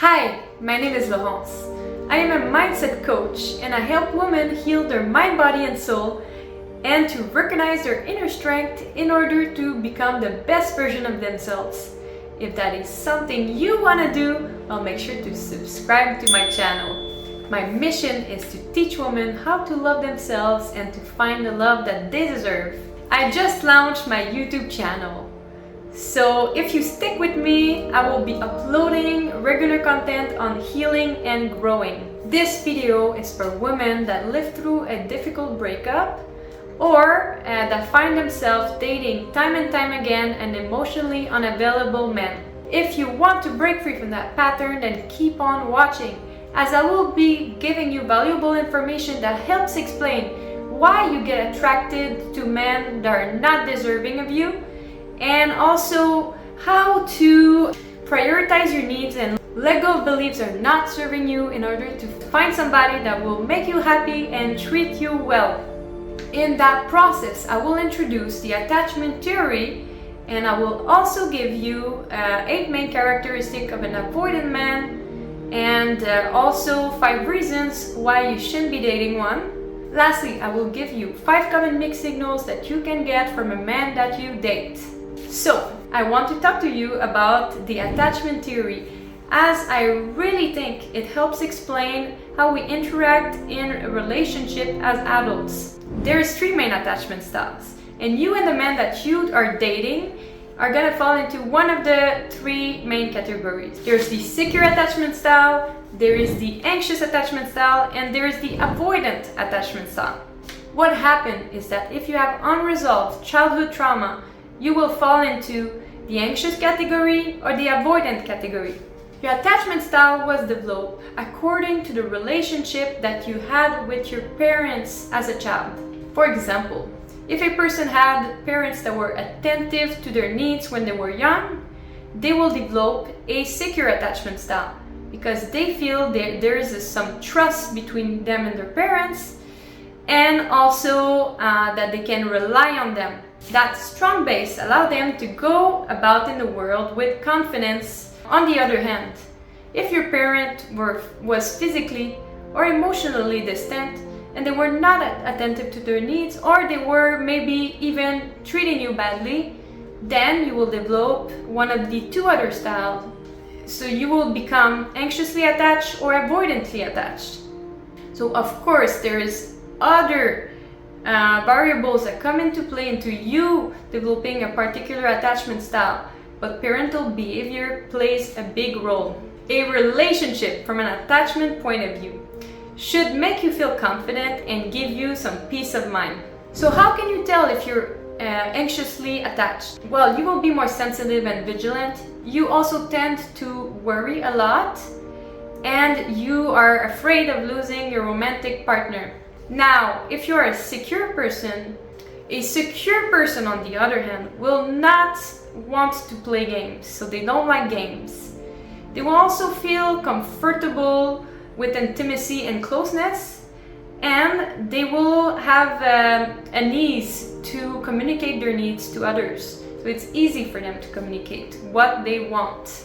Hi, my name is Laurence. I am a mindset coach and I help women heal their mind, body and soul and to recognize their inner strength in order to become the best version of themselves. If that is something you want to do, well, make sure to subscribe to my channel. My mission is to teach women how to love themselves and to find the love that they deserve. I just launched my YouTube channel. So if you stick with me, I will be uploading regular content on healing and growing. This video is for women that live through a difficult breakup or that find themselves dating time and time again an emotionally unavailable man. If you want to break free from that pattern, then keep on watching, as I will be giving you valuable information that helps explain why you get attracted to men that are not deserving of you, and also how to prioritize your needs and let go of beliefs that are not serving you in order to find somebody that will make you happy and treat you well. In that process, I will introduce the attachment theory, and I will also give you 8 main characteristics of an avoidant man, and also 5 reasons why you shouldn't be dating one. Lastly, I will give you 5 common mixed signals that you can get from a man that you date. So, I want to talk to you about the attachment theory, as I really think it helps explain how we interact in a relationship as adults. There's 3 main attachment styles, and you and the man that you are dating are gonna fall into one of the 3 main categories. There's the secure attachment style, there is the anxious attachment style, and there is the avoidant attachment style. What happens is that if you have unresolved childhood trauma, you will fall into the anxious category or the avoidant category. Your attachment style was developed according to the relationship that you had with your parents as a child. For example, if a person had parents that were attentive to their needs when they were young, they will develop a secure attachment style because they feel there is some trust between them and their parents, and also that they can rely on them. That strong base allows them to go about in the world with confidence. On the other hand, if your parent was physically or emotionally distant and they were not attentive to their needs, or they were maybe even treating you badly, then you will develop one of the 2 other styles. So you will become anxiously attached or avoidantly attached. So of course there is other variables that come into play into you developing a particular attachment style, but parental behavior plays a big role. A relationship from an attachment point of view should make you feel confident and give you some peace of mind. So how can you tell if you're anxiously attached? Well, you will be more sensitive and vigilant. You also tend to worry a lot, and you are afraid of losing your romantic partner. Now, if you're a secure person on the other hand will not want to play games, so they don't like games. They will also feel comfortable with intimacy and closeness, and they will have an ease to communicate their needs to others. So it's easy for them to communicate what they want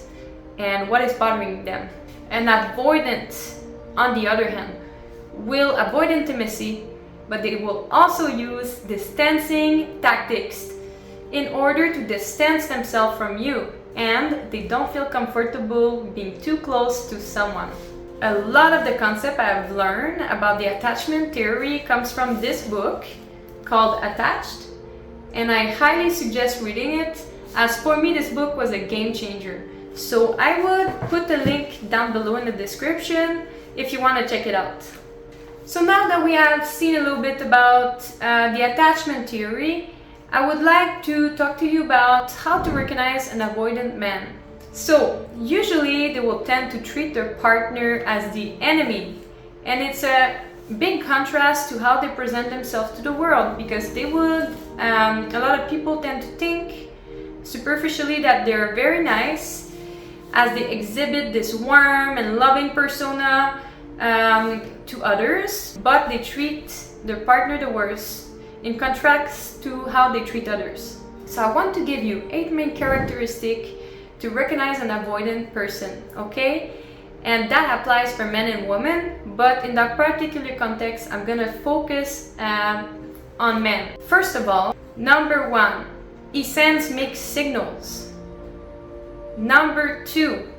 and what is bothering them. An avoidant, on the other hand, will avoid intimacy, but they will also use distancing tactics in order to distance themselves from you, and they don't feel comfortable being too close to someone. A lot of the concept I have learned about the attachment theory comes from this book called Attached, and I highly suggest reading it, as for me this book was a game changer. So I would put the link down below in the description if you want to check it out. So now that we have seen a little bit about the attachment theory, I would like to talk to you about how to recognize an avoidant man. So usually they will tend to treat their partner as the enemy, and it's a big contrast to how they present themselves to the world, because they would, a lot of people tend to think superficially that they're very nice, as they exhibit this warm and loving persona to others, but they treat their partner the worst in contrast to how they treat others. So I want to give you 8 main characteristics to recognize an avoidant person, okay? And that applies for men and women, but in that particular context, I'm gonna focus on men. First of all, number one, he sends mixed signals. Number two,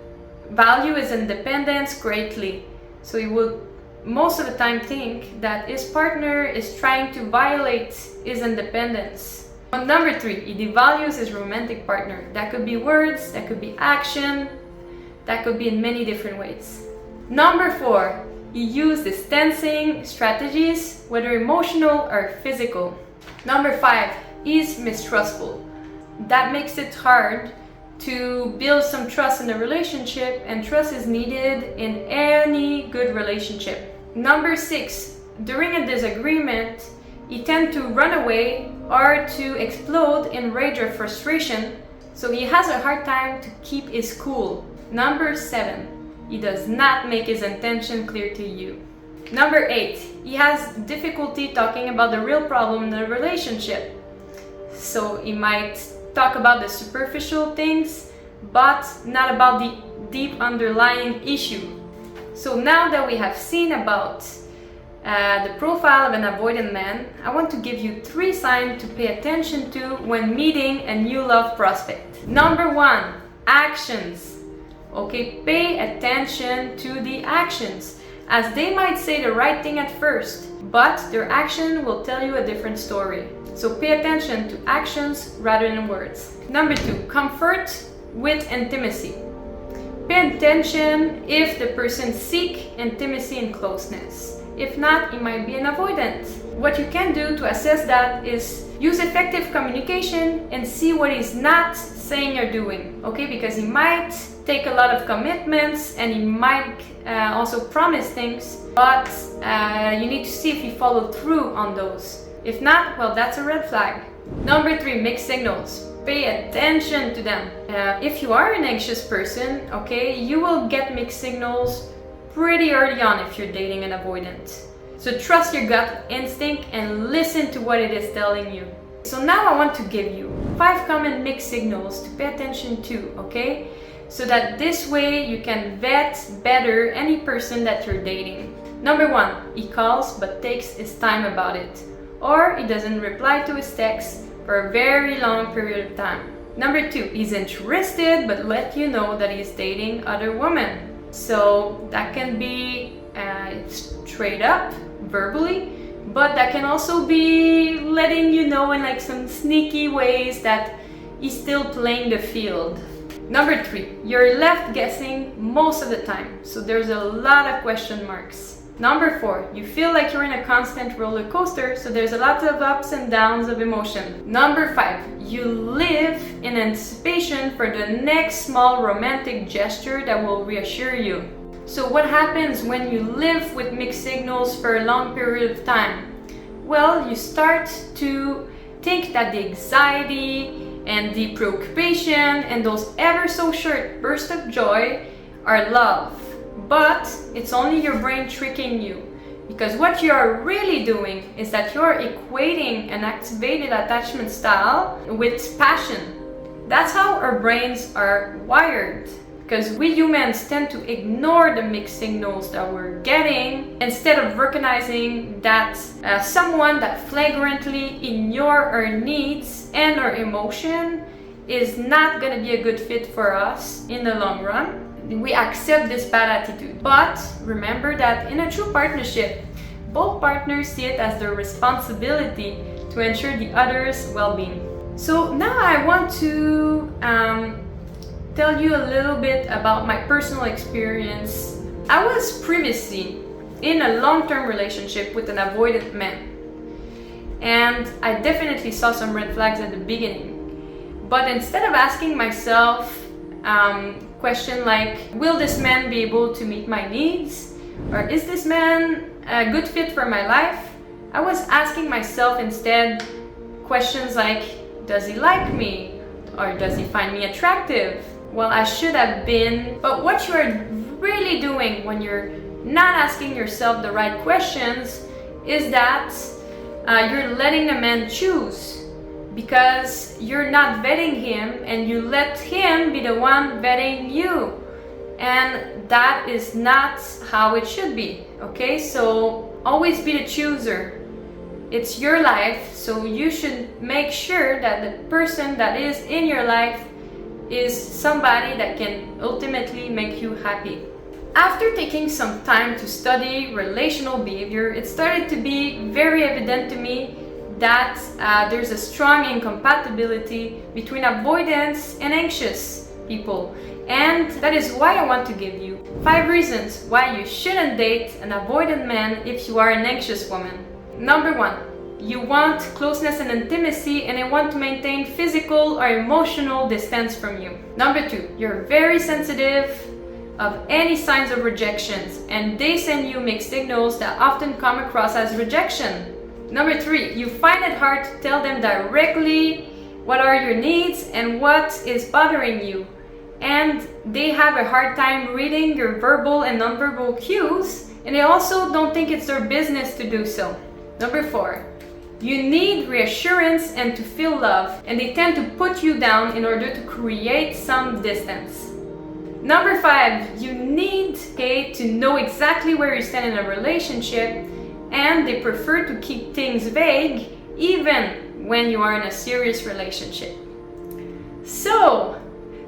value his independence greatly. So he will most of the time think that his partner is trying to violate his independence. Number three, he devalues his romantic partner. That could be words, that could be action, that could be in many different ways. Number four, he used distancing strategies, whether emotional or physical. Number five, he's mistrustful. That makes it hard to build some trust in a relationship, and trust is needed in any good relationship. Number six, during a disagreement, he tends to run away or to explode in rage or frustration, so he has a hard time to keep his cool. Number seven, he does not make his intention clear to you. Number eight, he has difficulty talking about the real problem in the relationship. So he might talk about the superficial things, but not about the deep underlying issue. So now that we have seen about the profile of an avoidant man, I want to give you 3 signs to pay attention to when meeting a new love prospect. Number one, actions. Okay, pay attention to the actions, as they might say the right thing at first, but their action will tell you a different story. So pay attention to actions rather than words. Number two, comfort with intimacy. Pay attention if the person seeks intimacy and closeness. If not, it might be an avoidant. What you can do to assess that is use effective communication and see what he's not saying or doing, okay? Because he might take a lot of commitments and he might also promise things, but you need to see if he followed through on those. If not, well, that's a red flag. Number three, mixed signals. Pay attention to them. If you are an anxious person, okay, you will get mixed signals pretty early on if you're dating an avoidant. So trust your gut instinct and listen to what it is telling you. So now I want to give you 5 common mixed signals to pay attention to, okay? So that this way you can vet better any person that you're dating. Number 1, he calls but takes his time about it, or he doesn't reply to his texts for a very long period of time. Number 2, he's interested but let you know that he's dating other women. So that can be straight up, verbally, but that can also be letting you know in like some sneaky ways that he's still playing the field. Number 3, you're left guessing most of the time, so there's a lot of question marks. Number 4, you feel like you're in a constant roller coaster, so there's a lot of ups and downs of emotion. Number 5, you live in anticipation for the next small romantic gesture that will reassure you. So what happens when you live with mixed signals for a long period of time? Well, you start to think that the anxiety and the preoccupation and those ever so short bursts of joy are love. But it's only your brain tricking you, because what you are really doing is that you're equating an activated attachment style with passion. That's how our brains are wired, because we humans tend to ignore the mixed signals that we're getting instead of recognizing that someone that flagrantly ignores our needs and our emotion is not going to be a good fit for us in the long run. We accept this bad attitude. But remember that in a true partnership, both partners see it as their responsibility to ensure the other's well-being. So now I want to tell you a little bit about my personal experience. I was previously in a long-term relationship with an avoidant man, and I definitely saw some red flags at the beginning. But instead of asking myself question like, will this man be able to meet my needs, or is this man a good fit for my life, I was asking myself instead questions like, does he like me, or does he find me attractive? Well, I should have been. But what you're really doing when you're not asking yourself the right questions is that you're letting the man choose, because you're not vetting him and you let him be the one vetting you. And that is not how it should be, okay? So always be the chooser. It's your life, so you should make sure that the person that is in your life is somebody that can ultimately make you happy. After taking some time to study relational behavior, it started to be very evident to me that there's a strong incompatibility between avoidance and anxious people. And that is why I want to give you 5 reasons why you shouldn't date an avoidant man if you are an anxious woman. Number 1, you want closeness and intimacy and they want to maintain physical or emotional distance from you. Number 2, you're very sensitive of any signs of rejections and they send you mixed signals that often come across as rejection. Number 3, you find it hard to tell them directly what are your needs and what is bothering you. And they have a hard time reading your verbal and nonverbal cues, and they also don't think it's their business to do so. Number 4, you need reassurance and to feel love, and they tend to put you down in order to create some distance. Number 5, you need to know exactly where you stand in a relationship, and they prefer to keep things vague even when you are in a serious relationship. So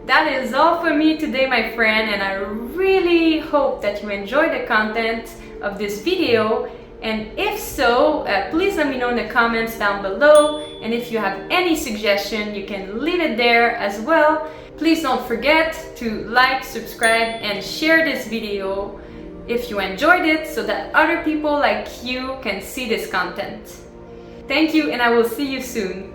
that is all for me today, my friend, and I really hope that you enjoyed the content of this video. And if so, please let me know in the comments down below. And if you have any suggestion, you can leave it there as well. Please don't forget to like, subscribe, and share this video if you enjoyed it so that other people like you can see this content. Thank you, and I will see you soon.